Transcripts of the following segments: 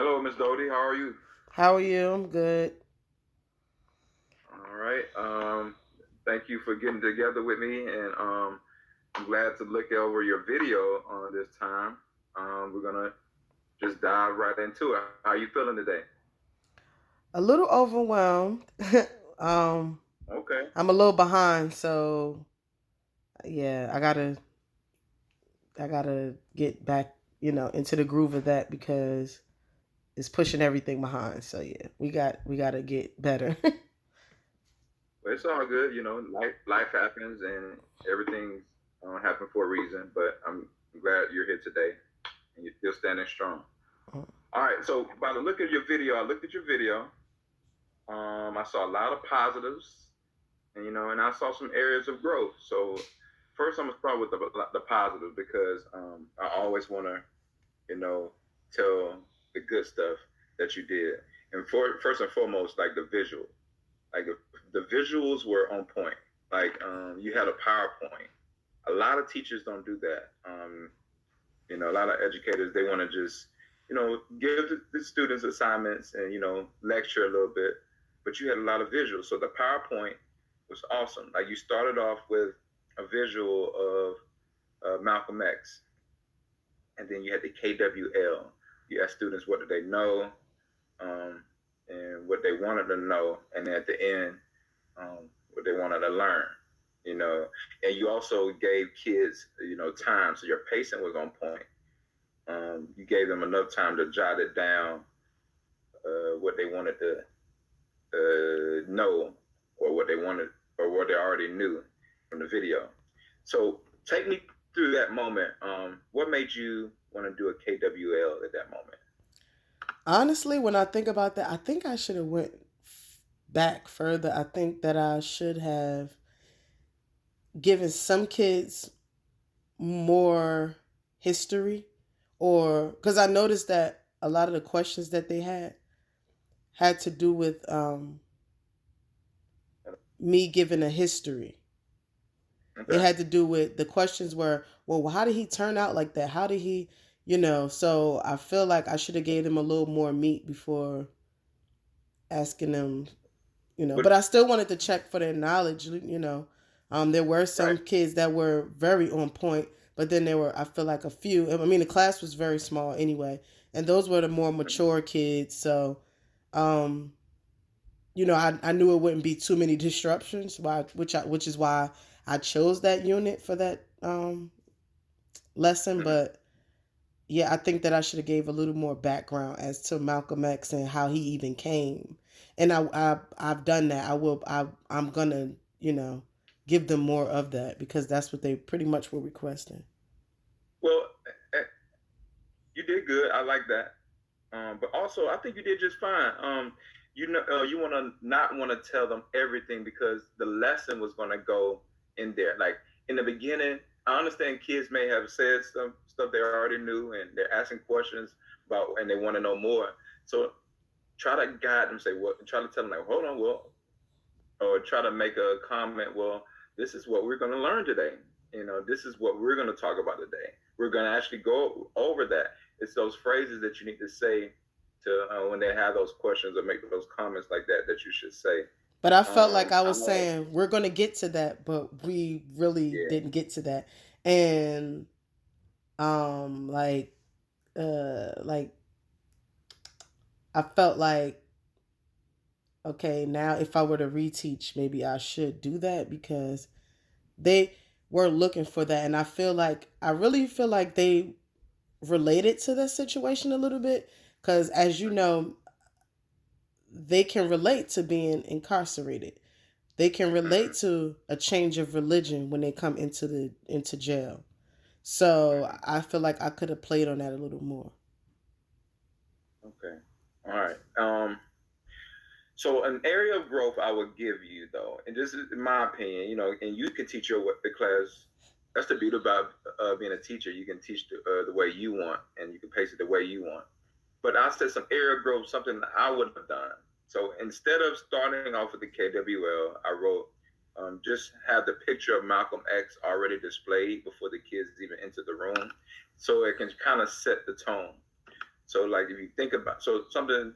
Hello, Miss Doty. How are you? How are you? I'm good. All right. Thank you for getting together with me, and I'm glad to look over your video on this time. We're gonna just dive right into it. How you feeling today? A little overwhelmed. um, Okay. I'm a little behind, so yeah, I gotta get back, into the groove of that because it's pushing everything behind. So yeah, we gotta get better. Well, it's all good. You know, life happens, and everything's happened for a reason. But I'm glad you're here today, and you're still standing strong. All right. So by the look of your video, I looked at your video. I saw a lot of positives, and and I saw some areas of growth. So first, I'm gonna start with the positive because I always want to, you know, tell the good stuff that you did. And first and foremost, like the visual, like the visuals were on point. Like you had a PowerPoint. A lot of teachers don't do that. A lot of educators they want to just, give the students assignments and lecture a little bit, but you had a lot of visuals. So the PowerPoint was awesome. Like you started off with a visual of Malcolm X, and then you had the KWL. You asked students what did they know, um, and what they wanted to know, and then at the end, what they wanted to learn. And you also gave kids, time, so your pacing was on point. You gave them enough time to jot it down, what they wanted to know, or what they wanted, or what they already knew from the video. So take me through that moment. What made you want to do a KWL at that moment? Honestly, when I think about that, I think I should have went back further. I think that I should have given some kids more history, or because I noticed that a lot of the questions that they had to do with me giving a history. It Okay. had to do with the questions were, well, how did he turn out like that? How did he, So I feel like I should have gave them a little more meat before asking them, But But I still wanted to check for their knowledge. There were right. some kids that were very on point, but then there were, I feel like, a few. I mean, the class was very small anyway, and those were the more mature kids. So, um, I knew it wouldn't be too many disruptions, which is why I chose that unit for that lesson. Mm-hmm. But yeah, I think that I should have gave a little more background as to Malcolm X and how he even came. And I've done that. I'm gonna give them more of that because that's what they pretty much were requesting. Well, eh, you did good. I like that. But also, I think you did just fine. You want to not want to tell them everything because the lesson was going to go in there. Like in the beginning, I understand kids may have said some stuff they already knew, and they're asking questions about, and they want to know more. So try to guide them. Say what? Try to tell them like, hold on, well, or try to make a comment. Well, this is what we're going to learn today. This is what we're going to talk about today. We're going to actually go over that. It's those phrases that you need to say to when they have those questions or make those comments like that that you should say. But I felt like I I was saying we're gonna get to that, but we really Yeah. didn't get to that. And like like I felt like, okay, now if I were to reteach, maybe I should do that because they were looking for that, and I really feel like they related to the situation a little bit because, as you know, they can relate to being incarcerated. They can relate Mm-hmm. to a change of religion when they come into jail. So Mm-hmm. I feel like I could have played on that a little more. Okay. All right. So an area of growth I would give you though, and this is in my opinion, and you can teach your the class. That's the beauty about being a teacher. You can teach the way you want, and you can pace it the way you want. But I said some area growth, something that I would have done. So instead of starting off with the KWL, I wrote just have the picture of Malcolm X already displayed before the kids even enter the room, so it can kind of set the tone. So like if you think about, so something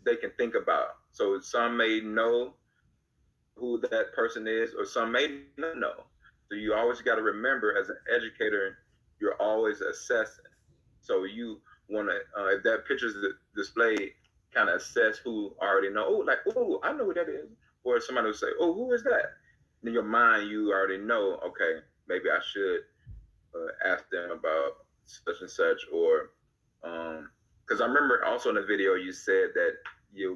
they can think about. So some may know who that person is, or some may not know. So you always got to remember, as an educator, you're always assessing. So you want to, if that picture's displayed, kind of assess who already know. Oh, like, oh, I know who that is. Or somebody will say, oh, who is that? In your mind, you already know. Okay, maybe I should ask them about such and such, or because I remember also in the video you said that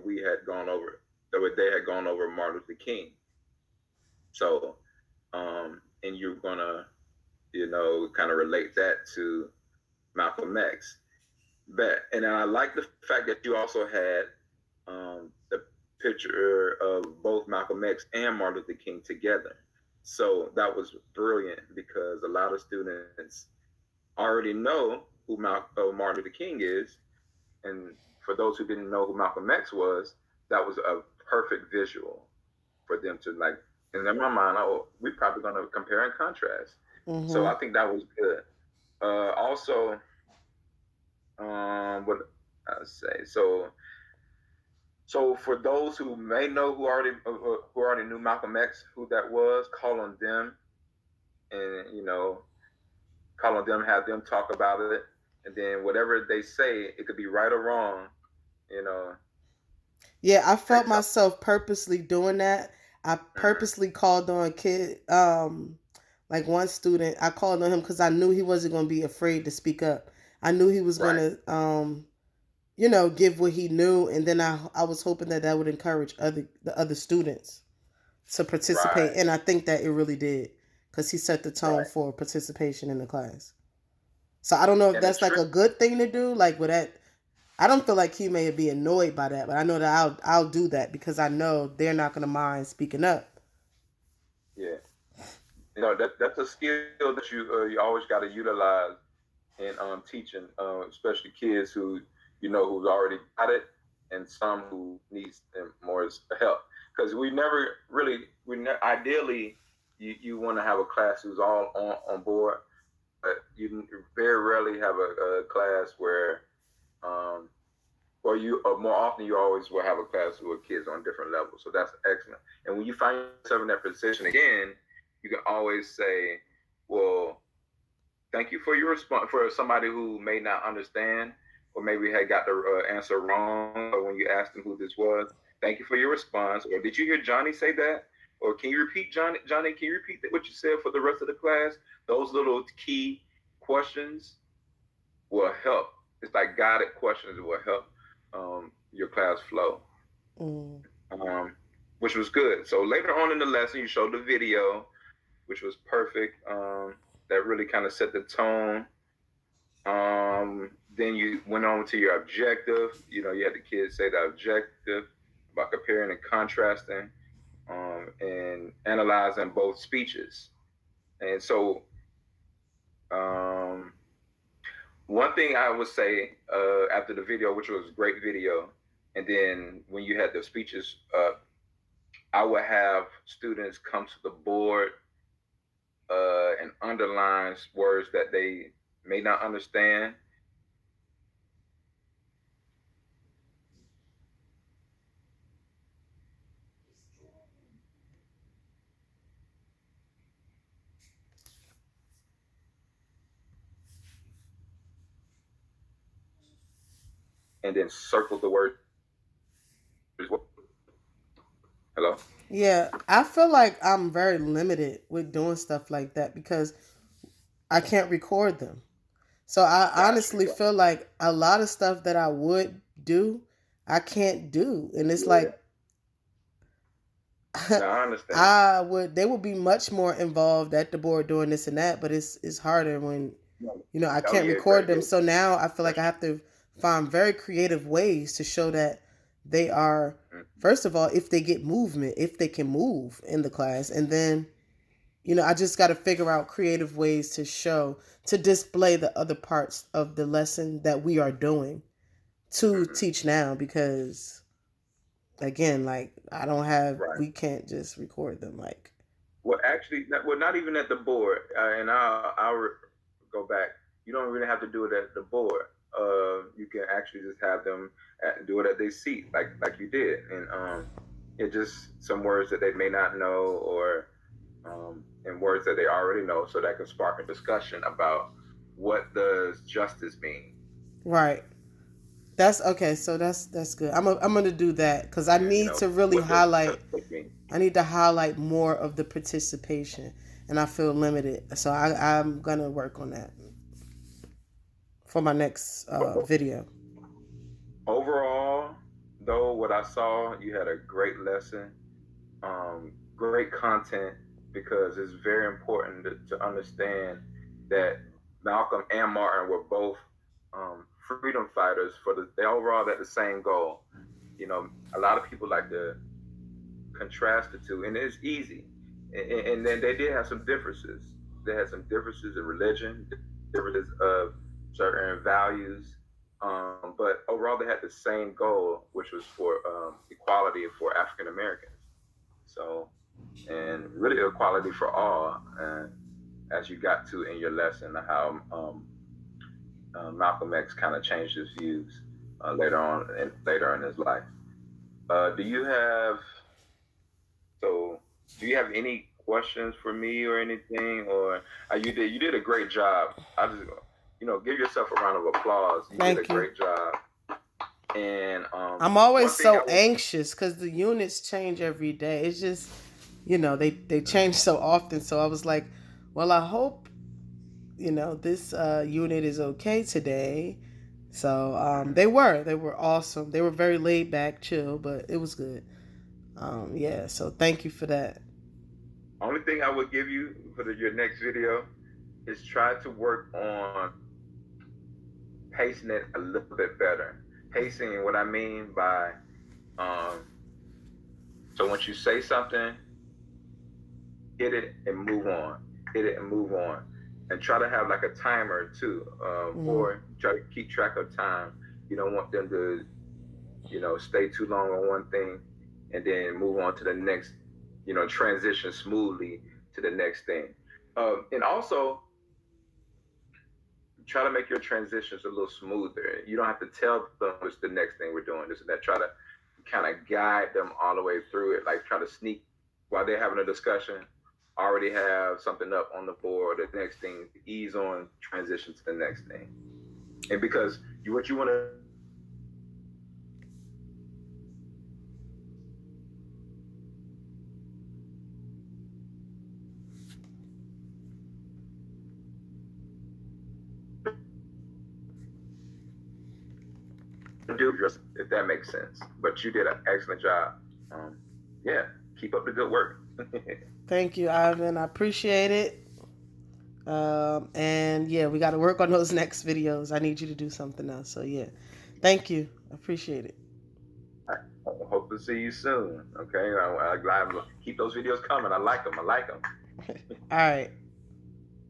we had gone over, that they had gone over Martin Luther King. So, and you're gonna, kind of relate that to Malcolm X. And I like the fact that you also had the picture of both Malcolm X and Martin Luther King together. So that was brilliant because a lot of students already know who Martin Luther King is, and for those who didn't know who Malcolm X was, that was a perfect visual for them to like. And in my mind, we're probably going to compare and contrast. So I think that was good. Also, what I say? So for those who may know who already knew Malcolm X, who that was, call on them, and call on them, have them talk about it, and then whatever they say, it could be right or wrong, you know. Yeah, I felt myself purposely doing that. I purposely called on like one student. I called on him because I knew he wasn't going to be afraid to speak up. I knew he was going to, give what he knew, and then I was hoping that would encourage the other students to participate, and I think that it really did because he set the tone for participation in the class. So I don't know if that's like a good thing to do, like with that. I don't feel like he may be annoyed by that, but I know that I'll do that because I know they're not going to mind speaking up. Yeah, that's a skill that you always got to utilize in teaching, especially kids who who's already got it, and some who needs more help. Because ideally you want to have a class who's all on board, but you very rarely have a class where or more often you always will have a class with kids on different levels. So that's excellent. And when you find yourself in that position again, you can always say, well, thank you for your response. For somebody who may not understand, or maybe had got the answer wrong, or when you asked them who this was, thank you for your response. Or did you hear Johnny say that? Or can you repeat, Johnny? Johnny, can you repeat what you said for the rest of the class? Those little key questions will help. It's like guided questions will help your class flow, which was good. So later on in the lesson, you showed the video, which was perfect. That really kind of set the tone. Then you went on to your objective. You had the kids say the objective about comparing and contrasting, and analyzing both speeches. And so, one thing I would say after the video, which was a great video, and then when you had the speeches up, I would have students come to the board and underline words that they may not understand. And then circle the word. Hello? Yeah, I feel like I'm very limited with doing stuff like that because I can't record them. So I honestly feel like a lot of stuff that I would do, I can't do. And it's like I understand. They would be much more involved at the board doing this and that, but it's harder when I can't record them. So now I feel like I have to find very creative ways to show that they are, first of all, if they get movement, if they can move in the class, and then I just got to figure out creative ways to display the other parts of the lesson that we are doing to teach now, because again, like we can't just record them. Like, well, actually, not even at the board. And I'll go back. You don't really have to do it at the board. you can actually just have them do it at their seat, like you did, and it just some words that they may not know, or and words that they already know, so that can spark a discussion about what does justice mean. Right. That's okay. So that's good. I'm gonna do that because I And need to really what does highlight. justice mean? I need to highlight more of the participation, and I feel limited. So I'm gonna work on that for my next But video. overall, though, what I saw, you had a great lesson, great content, because it's very important to understand that Malcolm and Martin were both freedom fighters for they overall had the same goal. A lot of people like to contrast the two, and it's easy. And then they did have some differences. They had some differences in religion, differences of certain values, but overall they had the same goal, which was for equality for African Americans. So, and really equality for all. And as you got to in your lesson, how Malcolm X kind of changed his views later in his life. Do you have So, do you have any questions for me or anything? Or you did a great job. I just give yourself a round of applause. You did a Thank you. great job. And I'm always one thing so anxious because the units change every day. It's just, they change so often. So I was like, well, I hope, this unit is okay today. So they were awesome. They were very laid back, chill, but it was good. Yeah. So thank you for that. only thing I would give you for your next video is try to work on pacing it a little bit better. Pacing, what I mean by so once you say something, hit it and move on. Hit it and move on. And try to have like a timer too, or try to keep track of time. You don't want them to, stay too long on one thing and then move on to the next, transition smoothly to the next thing. And also try to make your transitions a little smoother. You don't have to tell them what's the next thing we're doing, this and that. Try to kind of guide them all the way through it. Like try to sneak while they're having a discussion, already have something up on the board, the next thing, ease on transition to the next thing. And because what you want to do, just if that makes sense. But you did an excellent job. Yeah, keep up the good work. Thank you, Ivan. I appreciate it. And yeah, we got to work on those next videos. I need you to do something else. So yeah, thank you. I appreciate it. I hope to see you soon. Okay, I keep those videos coming. I like them. All right.